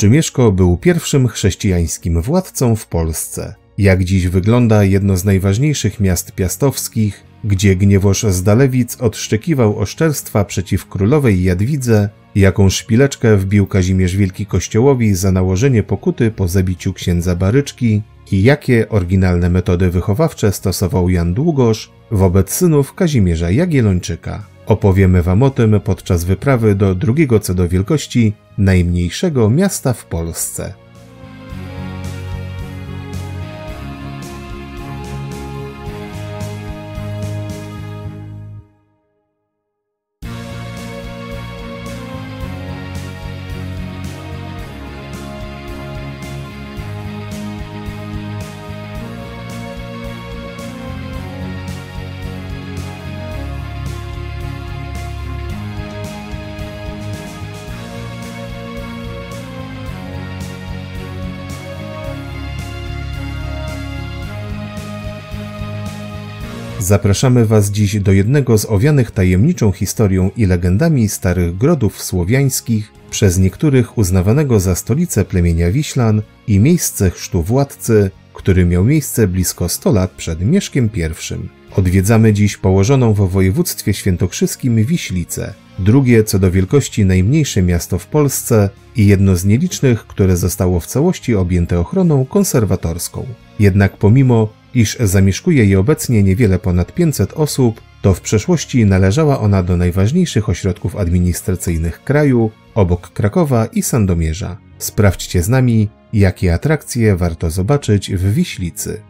Kołoczymieszko był pierwszym chrześcijańskim władcą w Polsce. Jak dziś wygląda jedno z najważniejszych miast piastowskich, gdzie Gniewosz z Dalewic odszczekiwał oszczerstwa przeciw królowej Jadwidze, jaką szpileczkę wbił Kazimierz Wielki Kościołowi za nałożenie pokuty po zabiciu księdza Baryczki i jakie oryginalne metody wychowawcze stosował Jan Długosz wobec synów Kazimierza Jagiellończyka. Opowiemy wam o tym podczas wyprawy do drugiego co do wielkości najmniejszego miasta w Polsce. Zapraszamy was dziś do jednego z owianych tajemniczą historią i legendami starych grodów słowiańskich, przez niektórych uznawanego za stolicę plemienia Wiślan i miejsce chrztu władcy, który miał miejsce blisko 100 lat przed Mieszkiem I. Odwiedzamy dziś położoną w województwie świętokrzyskim Wiślicę, drugie co do wielkości najmniejsze miasto w Polsce i jedno z nielicznych, które zostało w całości objęte ochroną konserwatorską. Jednak pomimo iż zamieszkuje je obecnie niewiele ponad 500 osób, to w przeszłości należała ona do najważniejszych ośrodków administracyjnych kraju, obok Krakowa i Sandomierza. Sprawdźcie z nami, jakie atrakcje warto zobaczyć w Wiślicy.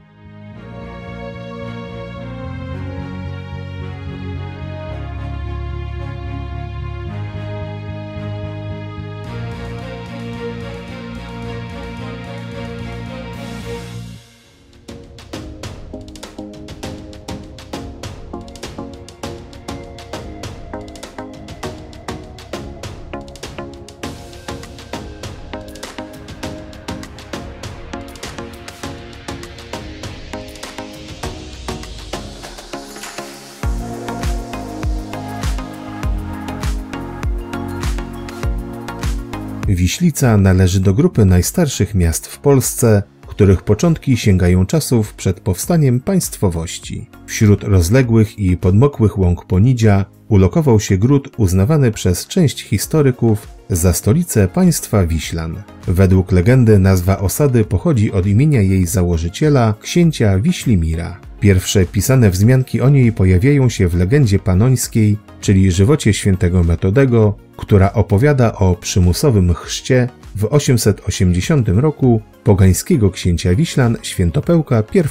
Wiślica należy do grupy najstarszych miast w Polsce, których początki sięgają czasów przed powstaniem państwowości. Wśród rozległych i podmokłych łąk Ponidzia ulokował się gród uznawany przez część historyków za stolicę państwa Wiślan. Według legendy nazwa osady pochodzi od imienia jej założyciela, księcia Wiślimira. Pierwsze pisane wzmianki o niej pojawiają się w legendzie panońskiej, czyli żywocie świętego Metodego, która opowiada o przymusowym chrzcie w 880 roku pogańskiego księcia Wiślan Świętopełka I,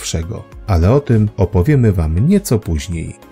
ale o tym opowiemy wam nieco później.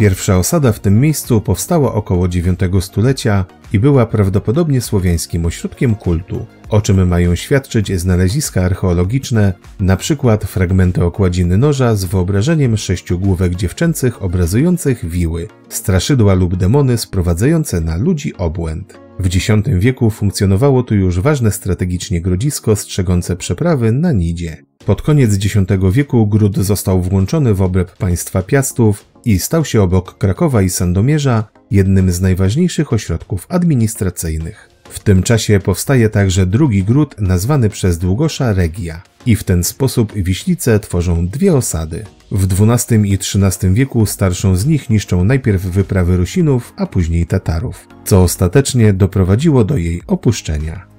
Pierwsza osada w tym miejscu powstała około IX stulecia i była prawdopodobnie słowiańskim ośrodkiem kultu, o czym mają świadczyć znaleziska archeologiczne, np. fragmenty okładziny noża z wyobrażeniem 6 główek dziewczęcych obrazujących wiły, straszydła lub demony sprowadzające na ludzi obłęd. W X wieku funkcjonowało tu już ważne strategicznie grodzisko strzegące przeprawy na Nidzie. Pod koniec X wieku gród został włączony w obręb państwa Piastów i stał się obok Krakowa i Sandomierza jednym z najważniejszych ośrodków administracyjnych. W tym czasie powstaje także drugi gród nazwany przez Długosza Regia i w ten sposób Wiślice tworzą dwie osady. W XII i XIII wieku starszą z nich niszczą najpierw wyprawy Rusinów, a później Tatarów, co ostatecznie doprowadziło do jej opuszczenia.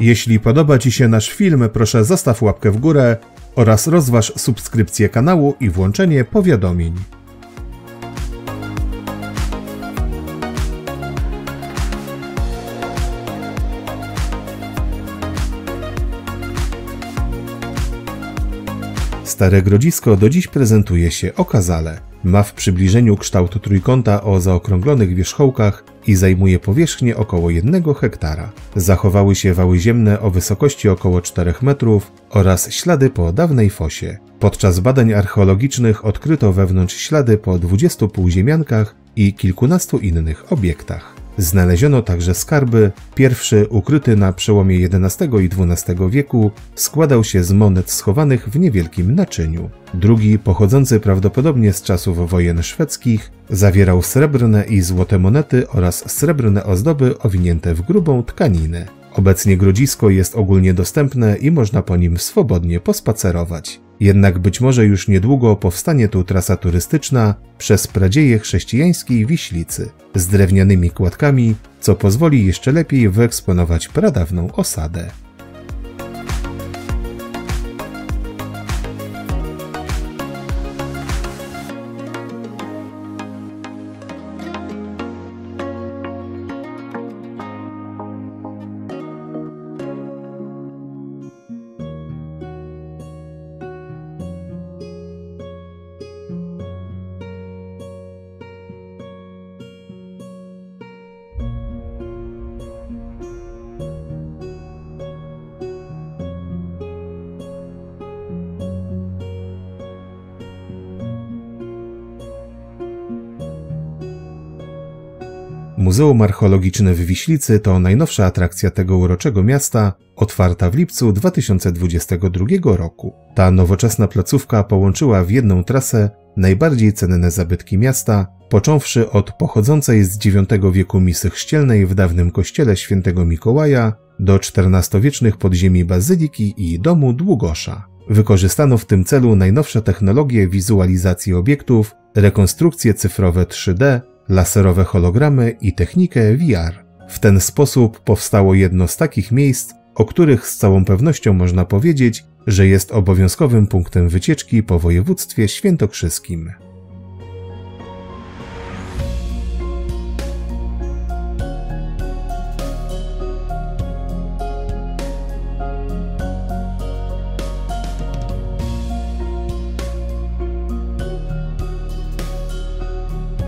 Jeśli podoba Ci się nasz film, proszę zostaw łapkę w górę oraz rozważ subskrypcję kanału i włączenie powiadomień. Stare Grodzisko do dziś prezentuje się okazale. Ma w przybliżeniu kształt trójkąta o zaokrąglonych wierzchołkach i zajmuje powierzchnię około 1 hektara. Zachowały się wały ziemne o wysokości około 4 metrów oraz ślady po dawnej fosie. Podczas badań archeologicznych odkryto wewnątrz ślady po 20 półziemiankach i kilkunastu innych obiektach. Znaleziono także skarby. Pierwszy, ukryty na przełomie XI i XII wieku, składał się z monet schowanych w niewielkim naczyniu. Drugi, pochodzący prawdopodobnie z czasów wojen szwedzkich, zawierał srebrne i złote monety oraz srebrne ozdoby owinięte w grubą tkaninę. Obecnie Grodzisko jest ogólnie dostępne i można po nim swobodnie pospacerować. Jednak być może już niedługo powstanie tu trasa turystyczna przez pradzieje chrześcijańskiej Wiślicy z drewnianymi kładkami, co pozwoli jeszcze lepiej wyeksponować pradawną osadę. Muzeum Archeologiczne w Wiślicy to najnowsza atrakcja tego uroczego miasta, otwarta w lipcu 2022 roku. Ta nowoczesna placówka połączyła w jedną trasę najbardziej cenne zabytki miasta, począwszy od pochodzącej z IX wieku misy chrzcielnej w dawnym kościele świętego Mikołaja do XIV-wiecznych podziemi bazyliki i domu Długosza. Wykorzystano w tym celu najnowsze technologie wizualizacji obiektów, rekonstrukcje cyfrowe 3D, laserowe hologramy i technikę VR. W ten sposób powstało jedno z takich miejsc, o których z całą pewnością można powiedzieć, że jest obowiązkowym punktem wycieczki po województwie świętokrzyskim.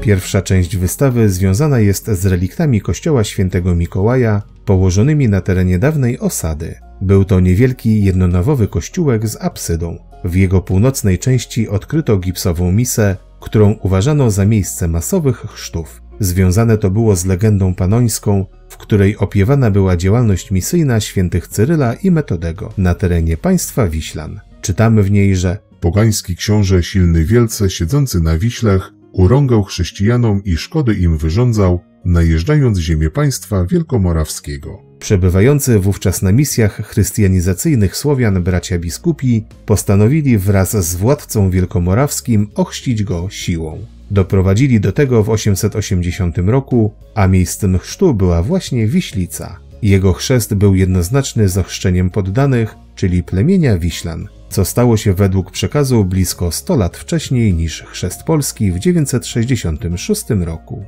Pierwsza część wystawy związana jest z reliktami kościoła świętego Mikołaja położonymi na terenie dawnej osady. Był to niewielki, jednonawowy kościółek z apsydą. W jego północnej części odkryto gipsową misę, którą uważano za miejsce masowych chrztów. Związane to było z legendą panońską, w której opiewana była działalność misyjna świętych Cyryla i Metodego na terenie państwa Wiślan. Czytamy w niej, że pogański książę silny wielce siedzący na Wiślech urągał chrześcijanom i szkody im wyrządzał, najeżdżając ziemię państwa wielkomorawskiego. Przebywający wówczas na misjach chrystianizacyjnych Słowian bracia biskupi postanowili wraz z władcą wielkomorawskim ochrzcić go siłą. Doprowadzili do tego w 880 roku, a miejscem chrztu była właśnie Wiślica. Jego chrzest był jednoznaczny z ochrzczeniem poddanych, czyli plemienia Wiślan, co stało się według przekazu blisko 100 lat wcześniej niż chrzest Polski w 966 roku.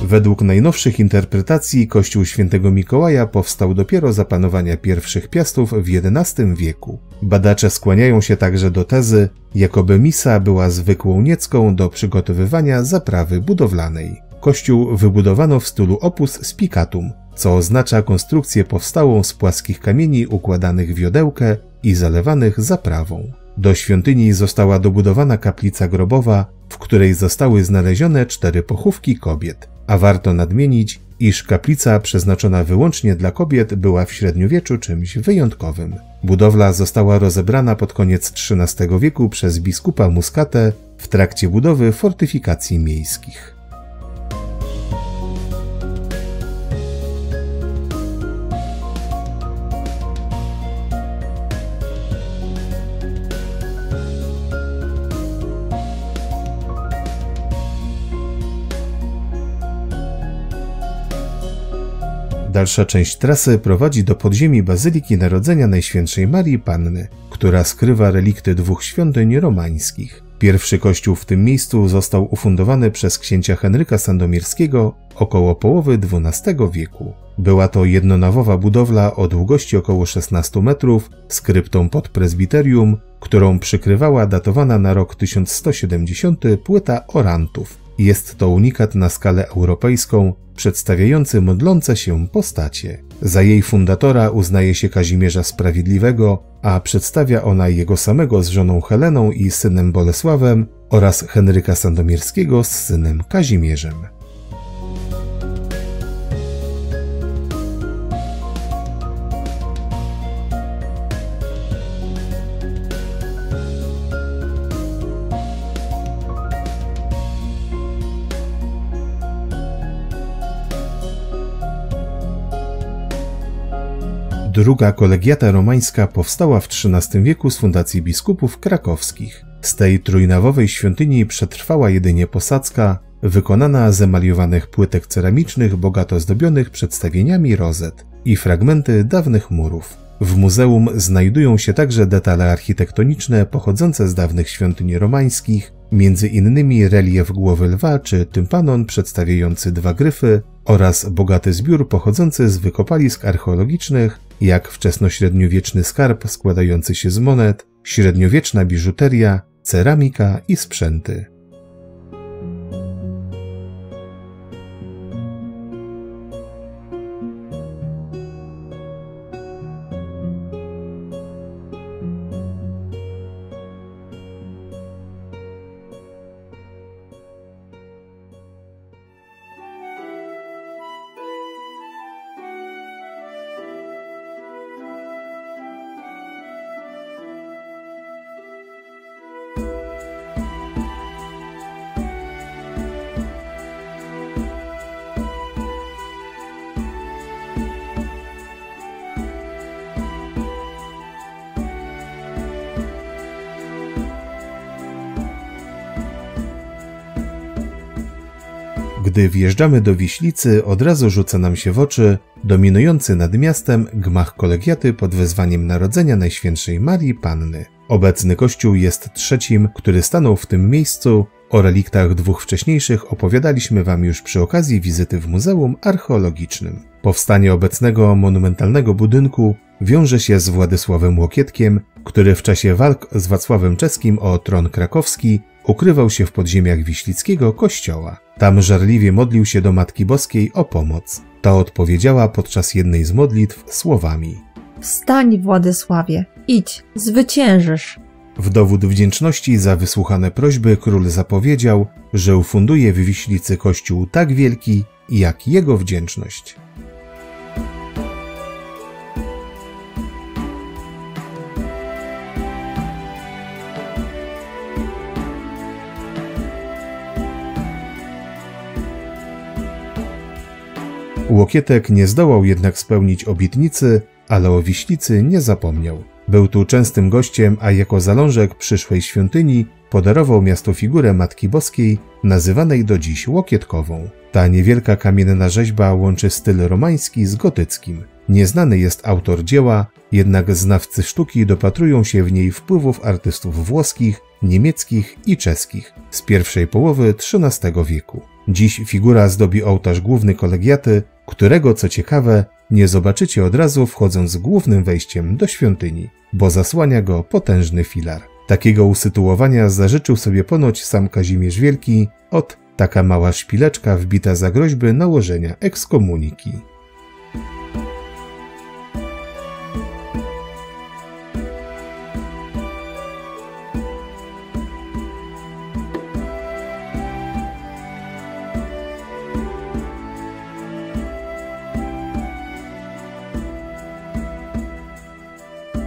Według najnowszych interpretacji kościół świętego Mikołaja powstał dopiero za panowania pierwszych Piastów w XI wieku. Badacze skłaniają się także do tezy, jakoby misa była zwykłą niecką do przygotowywania zaprawy budowlanej. Kościół wybudowano w stylu opus spicatum, co oznacza konstrukcję powstałą z płaskich kamieni układanych w wiodełkę i zalewanych zaprawą. Do świątyni została dobudowana kaplica grobowa, w której zostały znalezione 4 pochówki kobiet. A warto nadmienić, iż kaplica przeznaczona wyłącznie dla kobiet była w średniowieczu czymś wyjątkowym. Budowla została rozebrana pod koniec XIII wieku przez biskupa Muscatę w trakcie budowy fortyfikacji miejskich. Dalsza część trasy prowadzi do podziemi Bazyliki Narodzenia Najświętszej Marii Panny, która skrywa relikty dwóch świątyń romańskich. Pierwszy kościół w tym miejscu został ufundowany przez księcia Henryka Sandomierskiego około połowy XII wieku. Była to jednonawowa budowla o długości około 16 metrów z kryptą pod prezbiterium, którą przykrywała datowana na rok 1170 płyta orantów. Jest to unikat na skalę europejską, przedstawiający modlące się postacie. Za jej fundatora uznaje się Kazimierza Sprawiedliwego, a przedstawia ona jego samego z żoną Heleną i synem Bolesławem oraz Henryka Sandomierskiego z synem Kazimierzem. Druga kolegiata romańska powstała w XIII wieku z fundacji biskupów krakowskich. Z tej trójnawowej świątyni przetrwała jedynie posadzka, wykonana z emaliowanych płytek ceramicznych bogato zdobionych przedstawieniami rozet i fragmenty dawnych murów. W muzeum znajdują się także detale architektoniczne pochodzące z dawnych świątyń romańskich, między innymi relief głowy lwa czy tympanon przedstawiający dwa gryfy oraz bogaty zbiór pochodzący z wykopalisk archeologicznych, jak wczesnośredniowieczny skarb składający się z monet, średniowieczna biżuteria, ceramika i sprzęty. Gdy wjeżdżamy do Wiślicy, od razu rzuca nam się w oczy dominujący nad miastem gmach kolegiaty pod wezwaniem Narodzenia Najświętszej Marii Panny. Obecny kościół jest trzecim, który stanął w tym miejscu. O reliktach dwóch wcześniejszych opowiadaliśmy Wam już przy okazji wizyty w Muzeum Archeologicznym. Powstanie obecnego monumentalnego budynku wiąże się z Władysławem Łokietkiem, który w czasie walk z Wacławem Czeskim o tron krakowski ukrywał się w podziemiach wiślickiego kościoła. Tam żarliwie modlił się do Matki Boskiej o pomoc. Ta odpowiedziała podczas jednej z modlitw słowami: „Wstań, Władysławie, idź, zwyciężysz”. W dowód wdzięczności za wysłuchane prośby król zapowiedział, że ufunduje w Wiślicy kościół tak wielki, jak jego wdzięczność. Łokietek nie zdołał jednak spełnić obietnicy, ale o Wiślicy nie zapomniał. Był tu częstym gościem, a jako zalążek przyszłej świątyni podarował miastu figurę Matki Boskiej, nazywanej do dziś Łokietkową. Ta niewielka kamienna rzeźba łączy styl romański z gotyckim. Nieznany jest autor dzieła, jednak znawcy sztuki dopatrują się w niej wpływów artystów włoskich, niemieckich i czeskich z pierwszej połowy XIII wieku. Dziś figura zdobi ołtarz główny kolegiaty, którego, co ciekawe, nie zobaczycie od razu wchodząc głównym wejściem do świątyni, bo zasłania go potężny filar. Takiego usytuowania zażyczył sobie ponoć sam Kazimierz Wielki, taka mała szpileczka wbita za groźby nałożenia ekskomuniki.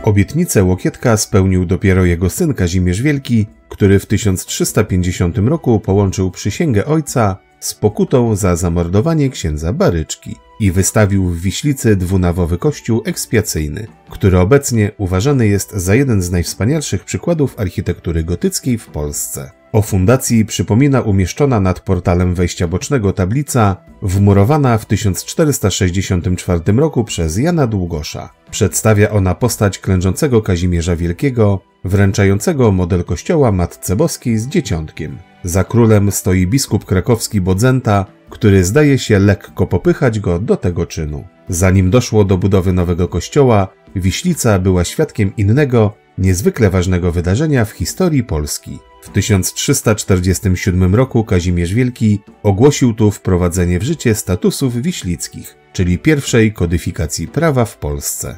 Obietnicę Łokietka spełnił dopiero jego syn Kazimierz Wielki, który w 1350 roku połączył przysięgę ojca z pokutą za zamordowanie księdza Baryczki i wystawił w Wiślicy dwunawowy kościół ekspiacyjny, który obecnie uważany jest za jeden z najwspanialszych przykładów architektury gotyckiej w Polsce. O fundacji przypomina umieszczona nad portalem wejścia bocznego tablica, wmurowana w 1464 roku przez Jana Długosza. Przedstawia ona postać klęczącego Kazimierza Wielkiego, wręczającego model kościoła Matce Boskiej z dzieciątkiem. Za królem stoi biskup krakowski Bodzenta, który zdaje się lekko popychać go do tego czynu. Zanim doszło do budowy nowego kościoła, Wiślica była świadkiem innego, niezwykle ważnego wydarzenia w historii Polski. W 1347 roku Kazimierz Wielki ogłosił tu wprowadzenie w życie statusów wiślickich, czyli pierwszej kodyfikacji prawa w Polsce.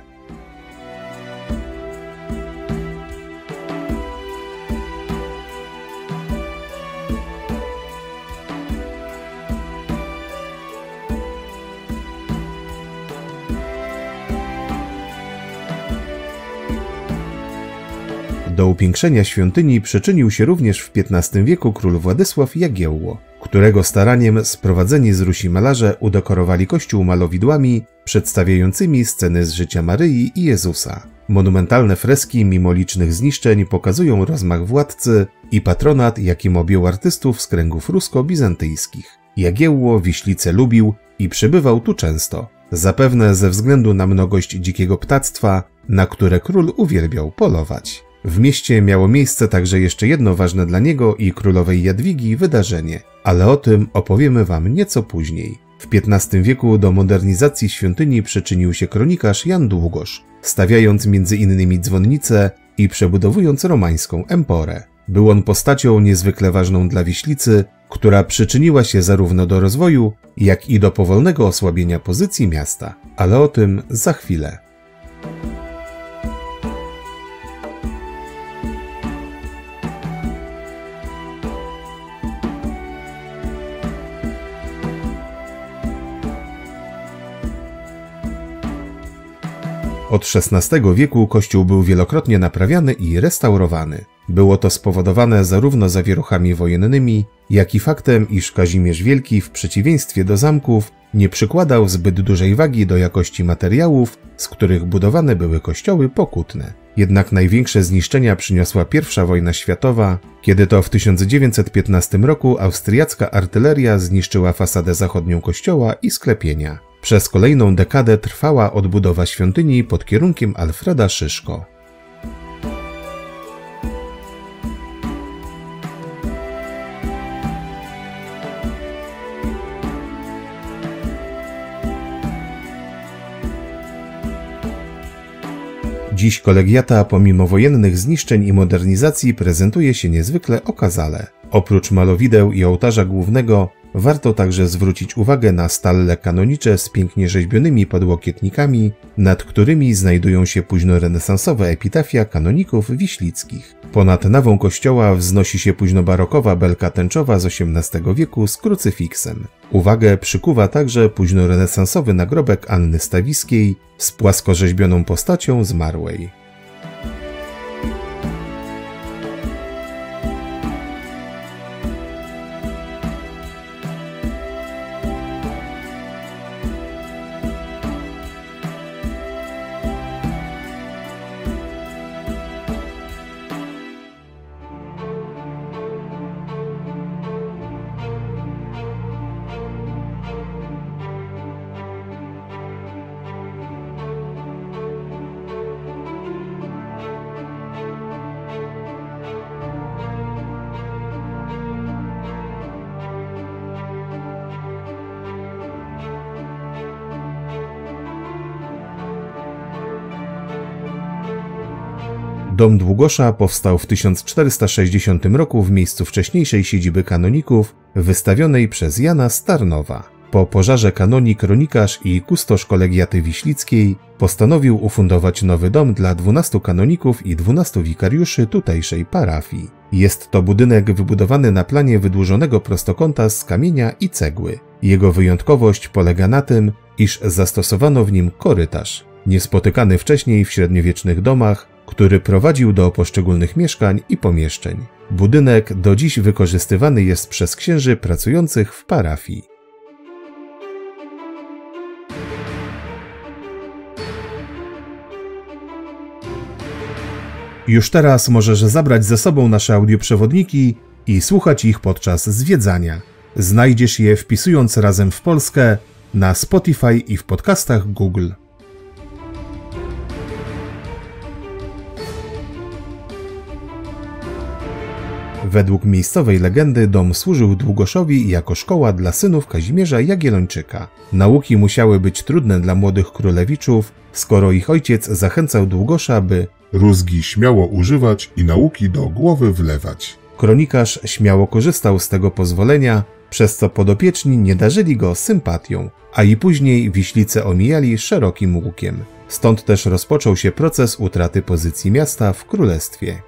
Do upiększenia świątyni przyczynił się również w XV wieku król Władysław Jagiełło, którego staraniem sprowadzeni z Rusi malarze udekorowali kościół malowidłami przedstawiającymi sceny z życia Maryi i Jezusa. Monumentalne freski mimo licznych zniszczeń pokazują rozmach władcy i patronat, jakim objął artystów z kręgów rusko-bizantyjskich. Jagiełło Wiślicę lubił i przybywał tu często, zapewne ze względu na mnogość dzikiego ptactwa, na które król uwielbiał polować. W mieście miało miejsce także jeszcze jedno ważne dla niego i królowej Jadwigi wydarzenie, ale o tym opowiemy wam nieco później. W XV wieku do modernizacji świątyni przyczynił się kronikarz Jan Długosz, stawiając m.in. dzwonnicę i przebudowując romańską emporę. Był on postacią niezwykle ważną dla Wiślicy, która przyczyniła się zarówno do rozwoju, jak i do powolnego osłabienia pozycji miasta, ale o tym za chwilę. Od XVI wieku kościół był wielokrotnie naprawiany i restaurowany. Było to spowodowane zarówno zawieruchami wojennymi, jak i faktem, iż Kazimierz Wielki w przeciwieństwie do zamków nie przykładał zbyt dużej wagi do jakości materiałów, z których budowane były kościoły pokutne. Jednak największe zniszczenia przyniosła I wojna światowa, kiedy to w 1915 roku austriacka artyleria zniszczyła fasadę zachodnią kościoła i sklepienia. Przez kolejną dekadę trwała odbudowa świątyni pod kierunkiem Alfreda Szyszko. Dziś kolegiata pomimo wojennych zniszczeń i modernizacji prezentuje się niezwykle okazale. Oprócz malowideł i ołtarza głównego warto także zwrócić uwagę na stalle kanonicze z pięknie rzeźbionymi podłokietnikami, nad którymi znajdują się późnorenesansowe epitafia kanoników wiślickich. Ponad nawą kościoła wznosi się późnobarokowa belka tęczowa z XVIII wieku z krucyfiksem. Uwagę przykuwa także późnorenesansowy nagrobek Anny Stawiskiej z płaskorzeźbioną postacią zmarłej. Dom Długosza powstał w 1460 roku w miejscu wcześniejszej siedziby kanoników, wystawionej przez Jana z Tarnowa. Po pożarze kanonik, kronikarz i kustosz kolegiaty wiślickiej postanowił ufundować nowy dom dla 12 kanoników i 12 wikariuszy tutejszej parafii. Jest to budynek wybudowany na planie wydłużonego prostokąta z kamienia i cegły. Jego wyjątkowość polega na tym, iż zastosowano w nim korytarz. Niespotykany wcześniej w średniowiecznych domach, który prowadził do poszczególnych mieszkań i pomieszczeń. Budynek do dziś wykorzystywany jest przez księży pracujących w parafii. Już teraz możesz zabrać ze sobą nasze audioprzewodniki i słuchać ich podczas zwiedzania. Znajdziesz je wpisując Razem w Polskę na Spotify i w podcastach Google. Według miejscowej legendy dom służył Długoszowi jako szkoła dla synów Kazimierza Jagiellończyka. Nauki musiały być trudne dla młodych królewiczów, skoro ich ojciec zachęcał Długosza, by Rózgi śmiało używać i nauki do głowy wlewać. kronikarz śmiało korzystał z tego pozwolenia, przez co podopieczni nie darzyli go sympatią, a i później Wiślice omijali szerokim łukiem. Stąd też rozpoczął się proces utraty pozycji miasta w królestwie.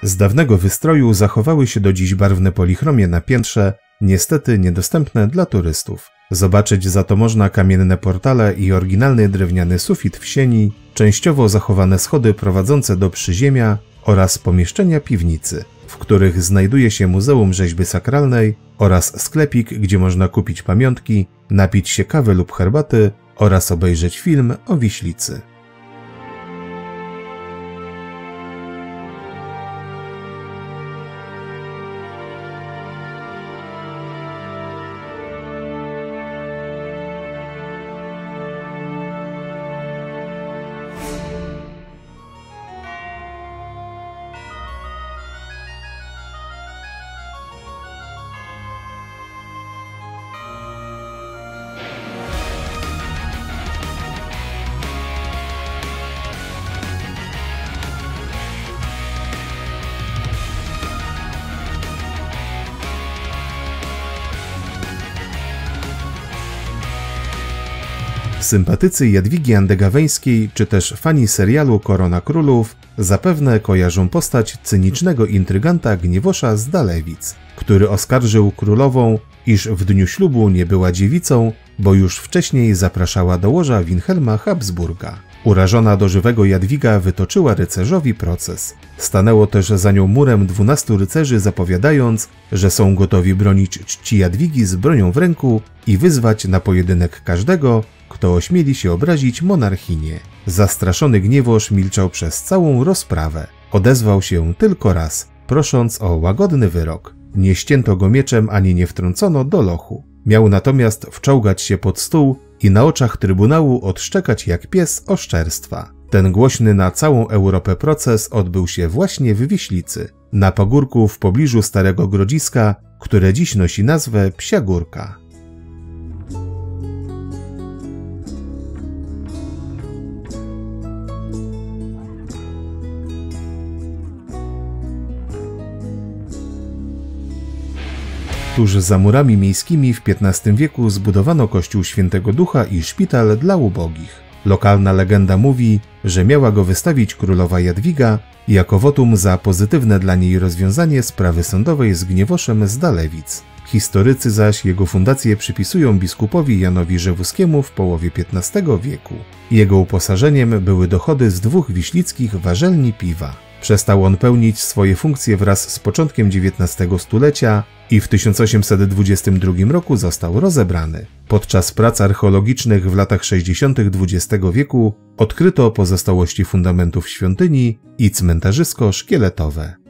Z dawnego wystroju zachowały się do dziś barwne polichromie na piętrze, niestety niedostępne dla turystów. Zobaczyć za to można kamienne portale i oryginalny drewniany sufit w sieni, częściowo zachowane schody prowadzące do przyziemia oraz pomieszczenia piwnicy, w których znajduje się Muzeum Rzeźby Sakralnej oraz sklepik, gdzie można kupić pamiątki, napić się kawy lub herbaty oraz obejrzeć film o Wiślicy. Sympatycy Jadwigi Andegaweńskiej czy też fani serialu Korona Królów zapewne kojarzą postać cynicznego intryganta Gniewosza z Dalewic, który oskarżył królową, iż w dniu ślubu nie była dziewicą, bo już wcześniej zapraszała do łoża Wilhelma Habsburga. Urażona do żywego Jadwiga wytoczyła rycerzowi proces. Stanęło też za nią murem 12 rycerzy, zapowiadając, że są gotowi bronić czci Jadwigi z bronią w ręku i wyzwać na pojedynek każdego, kto ośmieli się obrazić monarchinię. Zastraszony Gniewosz milczał przez całą rozprawę. Odezwał się tylko raz, prosząc o łagodny wyrok. Nie ścięto go mieczem ani nie wtrącono do lochu. Miał natomiast wczołgać się pod stół i na oczach trybunału odszczekać jak pies oszczerstwa. Ten głośny na całą Europę proces odbył się właśnie w Wiślicy, na pagórku w pobliżu Starego Grodziska, które dziś nosi nazwę Psia Górka. Tuż za murami miejskimi w XV wieku zbudowano kościół Świętego Ducha i szpital dla ubogich. Lokalna legenda mówi, że miała go wystawić królowa Jadwiga jako wotum za pozytywne dla niej rozwiązanie sprawy sądowej z Gniewoszem z Dalewic. Historycy zaś jego fundację przypisują biskupowi Janowi Rzewuskiemu w połowie XV wieku. Jego uposażeniem były dochody z 2 wiślickich warzelni piwa. Przestał on pełnić swoje funkcje wraz z początkiem XIX stulecia i w 1822 roku został rozebrany. Podczas prac archeologicznych w latach 60. XX wieku odkryto pozostałości fundamentów świątyni i cmentarzysko szkieletowe.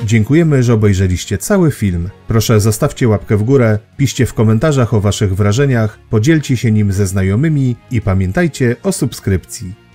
Dziękujemy, że obejrzeliście cały film. Proszę zostawcie łapkę w górę, piszcie w komentarzach o waszych wrażeniach, podzielcie się nim ze znajomymi i pamiętajcie o subskrypcji.